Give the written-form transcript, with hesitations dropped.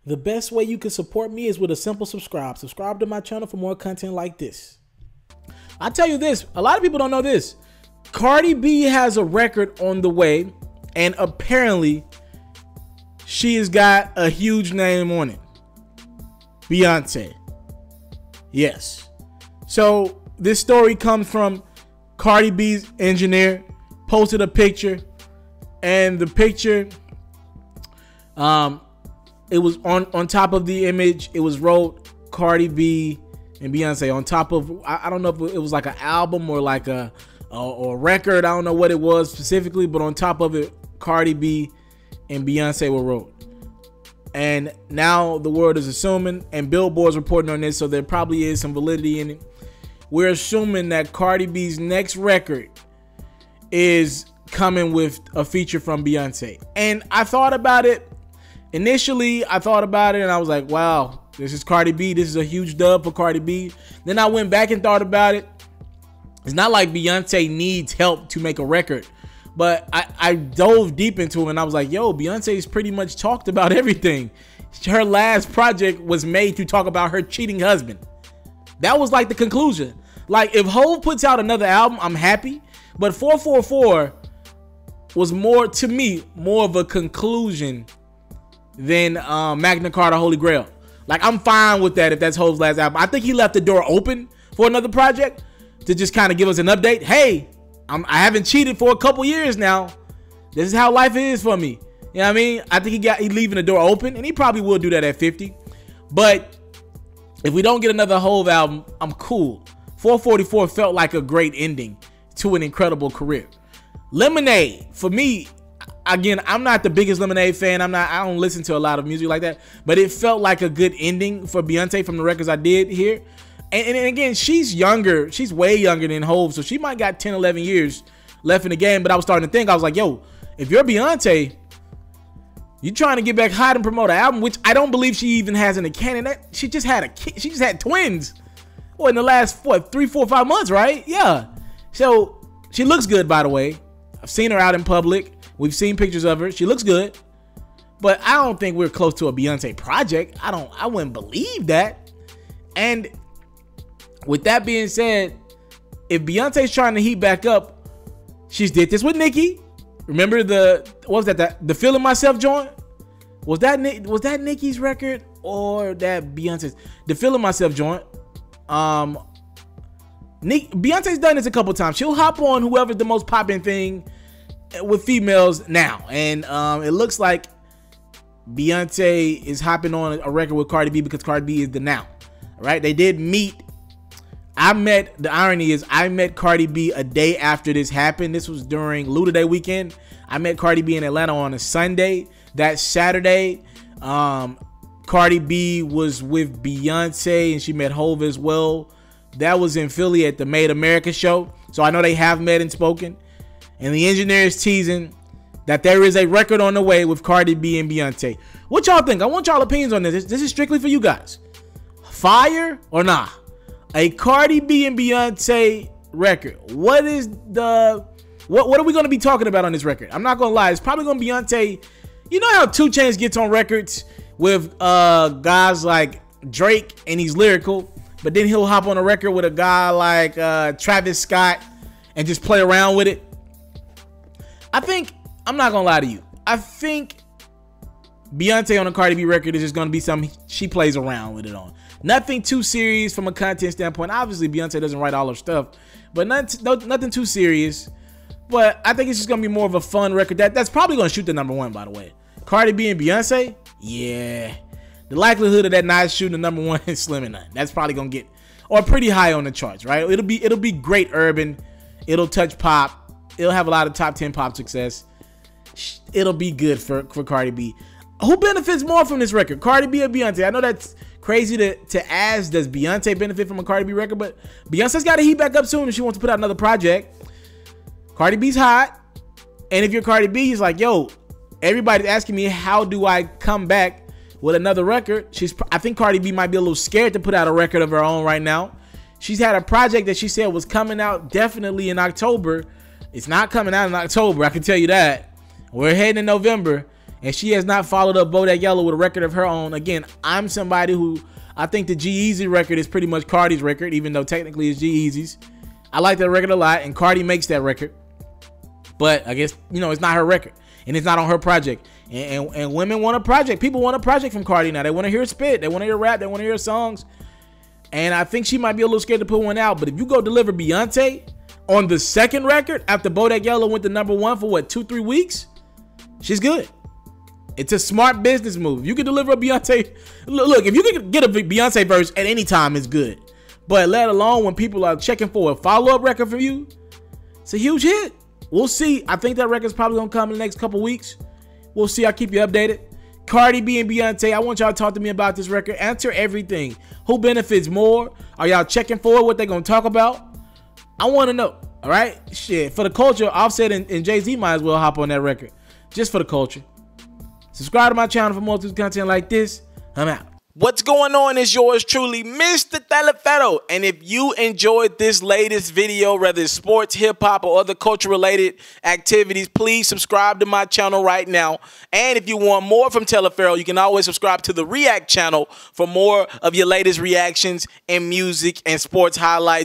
The best way you can support me is with a simple subscribe. Subscribe to my channel for more content like this. I tell you this, a lot of people don't know this. Cardi B has a record on the way, and apparently she has got a huge name on it. Beyonce. Yes. So this story comes from Cardi B's engineer, posted a picture, and the picture, it was on top of the image, it was wrote Cardi B and Beyonce on top of, I don't know if it was like an album or like a record. I don't know what it was specifically, but on top of it, Cardi B and Beyonce were wrote. And now the world is assuming, and Billboard's reporting on this, so there probably is some validity in it. We're assuming that Cardi B's next record is coming with a feature from Beyonce. And I thought about it. Initially, I thought about it and I was like, wow, this is Cardi B. This is a huge dub for Cardi B. Then I went back and thought about it. It's not like Beyonce needs help to make a record. But I dove deep into it and I was like, yo, Beyonce's pretty much talked about everything. Her last project was made to talk about her cheating husband. That was like the conclusion. Like, if Hov puts out another album, I'm happy. But 444 was more, to me, more of a conclusion than Magna Carta Holy Grail. Like, I'm fine with that if that's Hov's last album. I think he left the door open for another project to just kind of give us an update. Hey, I haven't cheated for a couple years now. This is how life is for me. You know what I mean? I think he's leaving the door open, and he probably will do that at 50. But if we don't get another Hov album, I'm cool. 444 felt like a great ending to an incredible career. Lemonade, for me, again, I'm not the biggest Lemonade fan. I don't listen to a lot of music like that, but it felt like a good ending for Beyonce from the records I did hear. And again, she's younger. She's way younger than Hov, so she might got 10, 11 years left in the game. But I was starting to think, I was like, yo, if you're Beyonce, you're trying to get back hot and promote an album, which I don't believe she even has in the canon. She just had a kid. She just had twins. Well, in the last, what, 3, 4, 5 months, right? Yeah. So she looks good, by the way. I've seen her out in public. We've seen pictures of her. She looks good. But I don't think we're close to a Beyonce project. I wouldn't believe that. And with that being said, if Beyonce's trying to heat back up, she's did this with Nicki. Remember what was that? The Feeling Myself joint? Was that Nicki's record or that Beyonce's? The Feeling Myself joint. Beyonce's done this a couple times. She'll hop on whoever's the most popping thing with females now, and it looks like Beyonce is hopping on a record with Cardi B because Cardi B is the now. All right, they did meet. The irony is I met Cardi B a day after this happened. This was during Luda Day weekend. I met Cardi B in Atlanta on a Sunday. That Saturday, Cardi B was with Beyonce and she met Hov as well. That was in Philly at the Made America show. So I know they have met and spoken. And the engineer is teasing that there is a record on the way with Cardi B and Beyonce. What y'all think? I want y'all opinions on this. This is strictly for you guys. Fire or nah? A Cardi B and Beyonce record. What are we going to be talking about on this record? I'm not going to lie. It's probably going to be Beyonce. You know how 2 Chainz gets on records with guys like Drake and he's lyrical, but then he'll hop on a record with a guy like Travis Scott and just play around with it. I'm not going to lie to you. I think Beyonce on a Cardi B record is just going to be something she plays around with it on. Nothing too serious from a content standpoint. Obviously, Beyonce doesn't write all her stuff, but nothing too serious. But I think it's just going to be more of a fun record. That's probably going to shoot the #1, by the way. Cardi B and Beyonce? Yeah. The likelihood of that not shooting the #1 is slim and none. That's probably going to get, or pretty high on the charts, right? It'll be great urban. It'll touch pop. It'll have a lot of top 10 pop success. It'll be good for Cardi B. Who benefits more from this record? Cardi B or Beyonce? I know that's crazy to ask, does Beyonce benefit from a Cardi B record? But Beyonce's got to heat back up soon if she wants to put out another project. Cardi B's hot. And if you're Cardi B, he's like, yo, everybody's asking me, how do I come back with another record? I think Cardi B might be a little scared to put out a record of her own right now. She's had a project that she said was coming out definitely in October. It's not coming out in October, I can tell you that. We're heading in November. and she has not followed up Bodak Yellow with a record of her own. Again, I'm somebody who, I think the G-Eazy record is pretty much Cardi's record, even though technically it's G-Eazy's. I like that record a lot, and Cardi makes that record. But I guess, you know, it's not her record, and it's not on her project. And women want a project. People want a project from Cardi now. They want to hear her spit. They want to hear rap. They want to hear her songs. And I think she might be a little scared to put one out. But if you go deliver Beyonce on the second record after Bodak Yellow went to #1 for what, 2-3 weeks, she's good. It's a smart business move. You can deliver a Beyonce. Look, if you can get a Beyonce verse at any time, it's good. But let alone when people are checking for a follow-up record from you, it's a huge hit. We'll see. I think that record's probably going to come in the next couple weeks. We'll see. I'll keep you updated. Cardi B and Beyonce, I want y'all to talk to me about this record. Answer everything. Who benefits more? Are y'all checking for it? What they going to talk about? I want to know. All right? Shit. For the culture, Offset and Jay-Z might as well hop on that record. Just for the culture. Subscribe to my channel for more content like this. I'm out. What's going on is yours truly, Mr. TALIAFERRO. And if you enjoyed this latest video, whether it's sports, hip-hop, or other culture-related activities, please subscribe to my channel right now. And if you want more from TALIAFERRO, you can always subscribe to the React channel for more of your latest reactions and music and sports highlights.